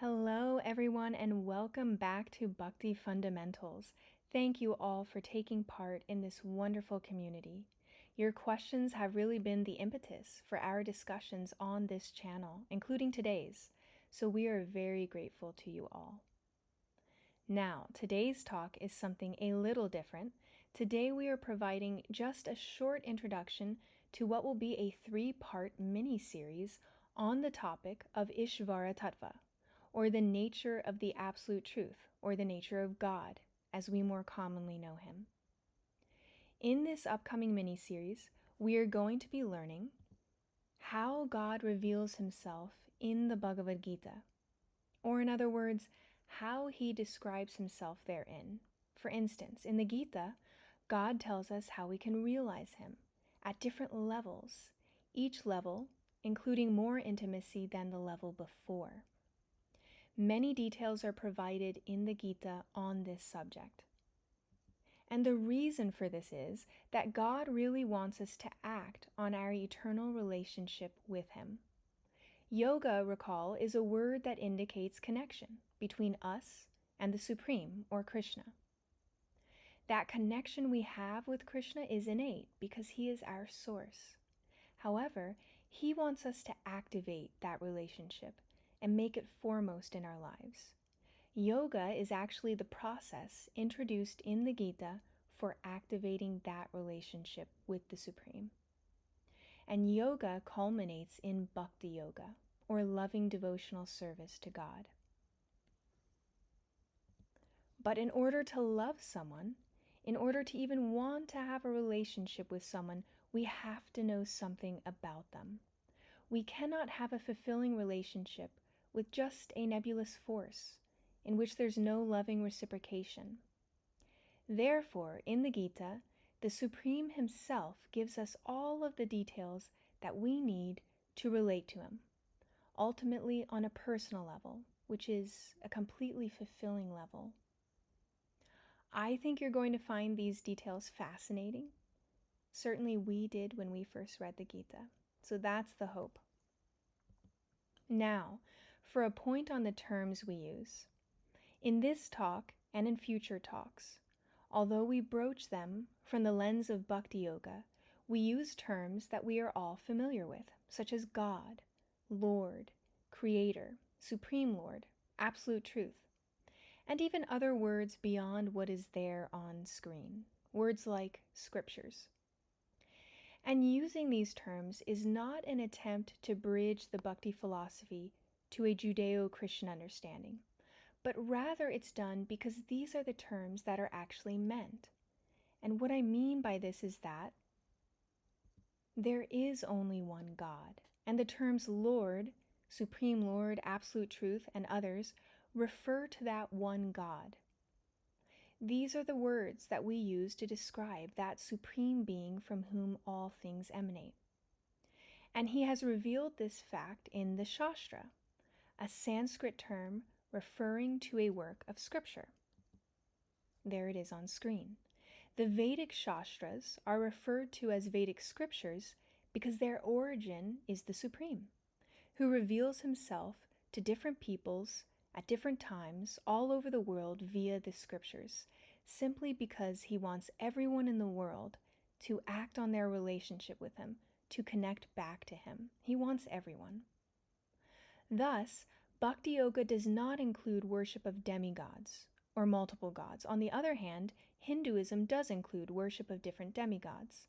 Hello, everyone, and welcome back to Bhakti Fundamentals. Thank you all for taking part in this wonderful community. Your questions have really been the impetus for our discussions on this channel, including today's, so we are very grateful to you all. Now, today's talk is something a little different. Today we are providing just a short introduction to what will be a 3-part mini-series on the topic of Ishvara-tattva, or the nature of the absolute truth, or the nature of God, as we more commonly know him. In this upcoming mini-series, we are going to be learning how God reveals himself in the Bhagavad-gita, or in other words, how he describes himself therein. For instance, in the Gita, God tells us how we can realize him at different levels, each level including more intimacy than the level before. Many details are provided in the Gita on this subject. And the reason for this is that God really wants us to act on our eternal relationship with him. Yoga, recall, is a word that indicates connection between us and the Supreme, or Krishna. That connection we have with Krishna is innate because he is our source. However, he wants us to activate that relationship and make it foremost in our lives. Yoga is actually the process introduced in the Gita for activating that relationship with the Supreme. And yoga culminates in Bhakti Yoga, or loving devotional service to God. But in order to love someone, in order to even want to have a relationship with someone, we have to know something about them. We cannot have a fulfilling relationship with just a nebulous force, in which there's no loving reciprocation. Therefore, in the Gita, the Supreme himself gives us all of the details that we need to relate to him, ultimately on a personal level, which is a completely fulfilling level. I think you're going to find these details fascinating. Certainly we did when we first read the Gita, so that's the hope. Now, for a point on the terms we use. In this talk and in future talks, although we broach them from the lens of Bhakti Yoga, we use terms that we are all familiar with, such as God, Lord, Creator, Supreme Lord, Absolute Truth, and even other words beyond what is there on screen, words like scriptures. And using these terms is not an attempt to bridge the Bhakti philosophy to a Judeo-Christian understanding, but rather it's done because these are the terms that are actually meant. And what I mean by this is that there is only one God, and the terms Lord, Supreme Lord, Absolute Truth, and others refer to that one God. These are the words that we use to describe that supreme being from whom all things emanate. And he has revealed this fact in the Shastra, a Sanskrit term referring to a work of scripture. There it is on screen. The Vedic Shastras are referred to as Vedic scriptures because their origin is the Supreme, who reveals himself to different peoples at different times all over the world via the scriptures, simply because he wants everyone in the world to act on their relationship with him, to connect back to him. He wants everyone. Thus, Bhakti Yoga does not include worship of demigods or multiple gods. On the other hand, Hinduism does include worship of different demigods.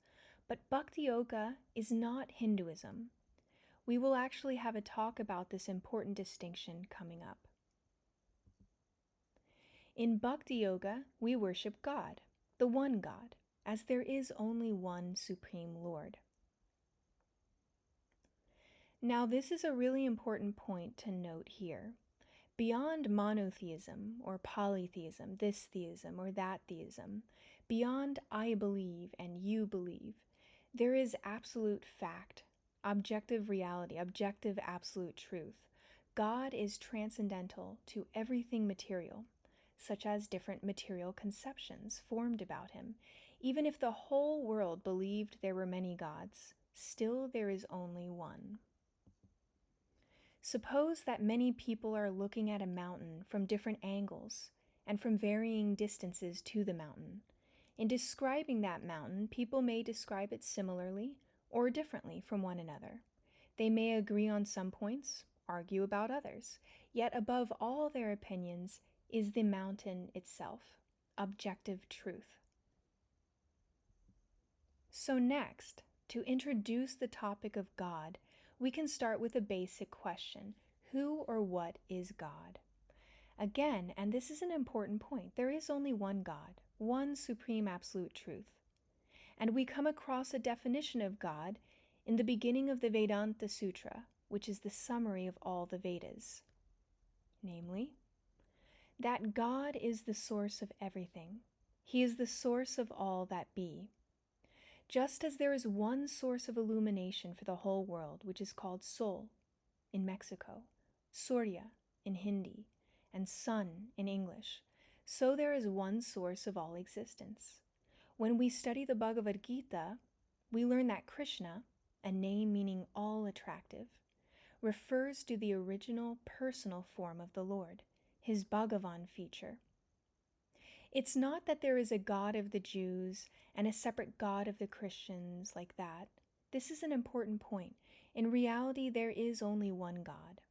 But Bhakti Yoga is not Hinduism. We will actually have a talk about this important distinction coming up. In Bhakti Yoga, we worship God, the one God, as there is only one Supreme Lord. Now, this is a really important point to note here. Beyond monotheism or polytheism, this theism or that theism, beyond I believe and you believe, there is absolute fact, objective reality, objective absolute truth. God is transcendental to everything material, such as different material conceptions formed about him. Even if the whole world believed there were many gods, still there is only one. Suppose that many people are looking at a mountain from different angles and from varying distances to the mountain. In describing that mountain, people may describe it similarly or differently from one another. They may agree on some points, argue about others, yet above all their opinions is the mountain itself, objective truth. So next, to introduce the topic of God, we can start with a basic question: who or what is God? Again, and this is an important point, there is only one God, one supreme absolute truth. And we come across a definition of God in the beginning of the Vedanta Sutra, which is the summary of all the Vedas. Namely, that God is the source of everything. He is the source of all that be. Just as there is one source of illumination for the whole world, which is called Sol in Mexico, Surya in Hindi, and sun in English, so there is one source of all existence. When we study the Bhagavad-gita, we learn that Krishna, a name meaning all attractive, refers to the original personal form of the Lord, his Bhagavan feature. It's not that there is a God of the Jews and a separate God of the Christians like that. This is an important point. In reality, there is only one God.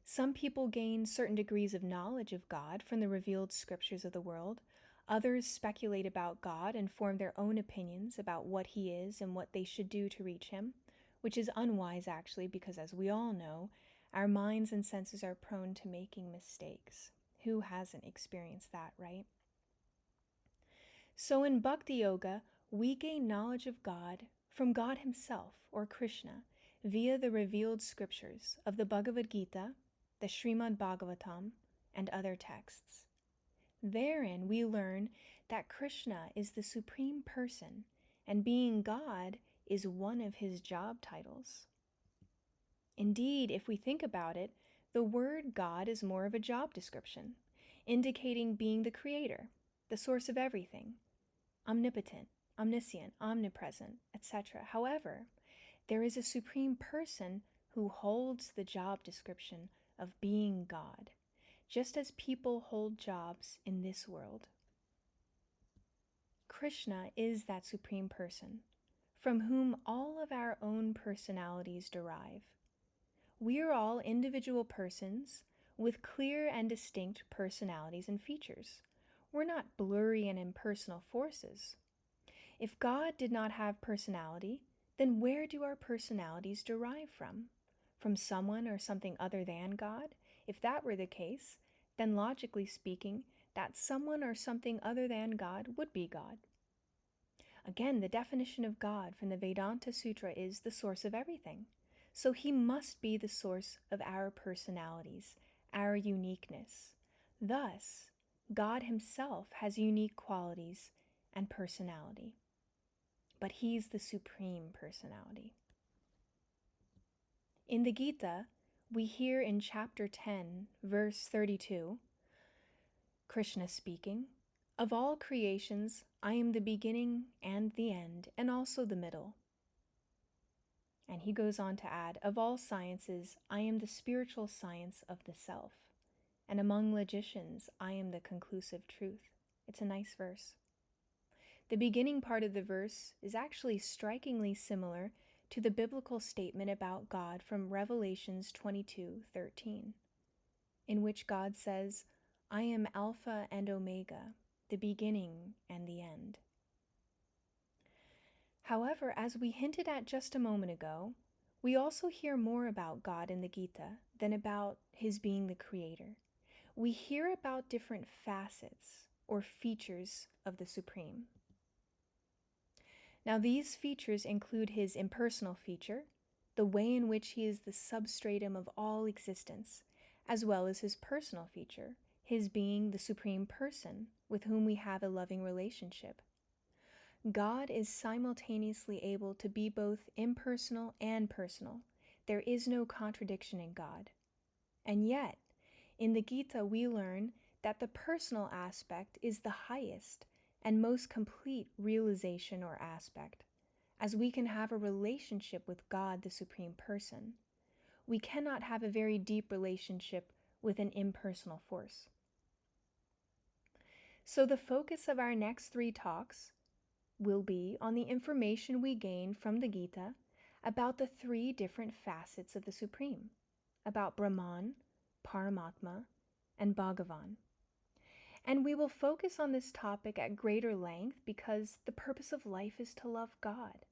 Some people gain certain degrees of knowledge of God from the revealed scriptures of the world. Others speculate about God and form their own opinions about what he is and what they should do to reach him, which is unwise actually, because as we all know, our minds and senses are prone to making mistakes. Who hasn't experienced that, right? So in Bhakti Yoga, we gain knowledge of God from God himself, or Krishna, via the revealed scriptures of the Bhagavad-gita, the Srimad Bhagavatam, and other texts. Therein we learn that Krishna is the supreme person, and being God is one of his job titles. Indeed, if we think about it, the word God is more of a job description, indicating being the creator, the source of everything, omnipotent, omniscient, omnipresent, etc. However, there is a supreme person who holds the job description of being God, just as people hold jobs in this world. Krishna is that supreme person, from whom all of our own personalities derive. We are all individual persons with clear and distinct personalities and features. We're not blurry and impersonal forces. If God did not have personality, then where do our personalities derive from? From someone or something other than God? If that were the case, then logically speaking, that someone or something other than God would be God. Again, the definition of God from the Vedanta Sutra is the source of everything. So he must be the source of our personalities, our uniqueness. Thus, God himself has unique qualities and personality. But he's the supreme personality. In the Gita, we hear in chapter 10, verse 32, Krishna speaking, "Of all creations, I am the beginning and the end, and also the middle." And he goes on to add, "Of all sciences, I am the spiritual science of the self. And among logicians, I am the conclusive truth." It's a nice verse. The beginning part of the verse is actually strikingly similar to the biblical statement about God from Revelations 22:13, in which God says, "I am Alpha and Omega, the beginning and the end." However, as we hinted at just a moment ago, we also hear more about God in the Gita than about his being the creator. We hear about different facets or features of the Supreme. Now, these features include his impersonal feature, the way in which he is the substratum of all existence, as well as his personal feature, his being the supreme person with whom we have a loving relationship. God is simultaneously able to be both impersonal and personal. There is no contradiction in God. And yet, in the Gita we learn that the personal aspect is the highest and most complete realization or aspect, as we can have a relationship with God, the Supreme Person. we cannot have a very deep relationship with an impersonal force. So the focus of our next 3 talks will be on the information we gain from the Gita about the 3 different facets of the Supreme, about Brahman, Paramatma, and Bhagavan. And we will focus on this topic at greater length because the purpose of life is to love God.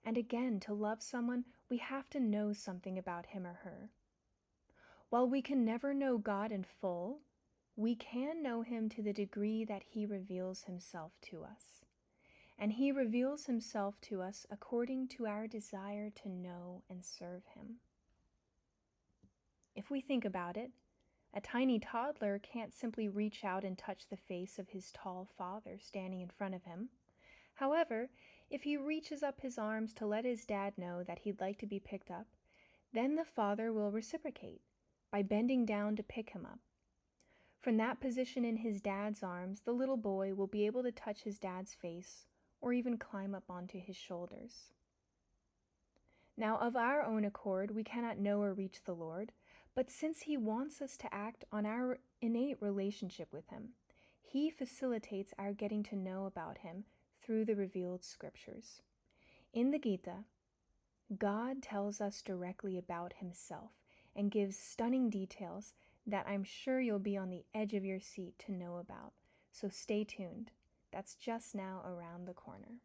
And again, to love someone, we have to know something about him or her. While we can never know God in full, we can know him to the degree that he reveals himself to us. And he reveals himself to us according to our desire to know and serve him. If we think about it, a tiny toddler can't simply reach out and touch the face of his tall father standing in front of him. However, if he reaches up his arms to let his dad know that he'd like to be picked up, then the father will reciprocate by bending down to pick him up. From that position in his dad's arms, the little boy will be able to touch his dad's face or even climb up onto his shoulders. Now, of our own accord, we cannot know or reach the Lord, but since he wants us to act on our innate relationship with him, he facilitates our getting to know about him through the revealed scriptures. In the Gita, God tells us directly about himself and gives stunning details that I'm sure you'll be on the edge of your seat to know about. So stay tuned. That's just now around the corner.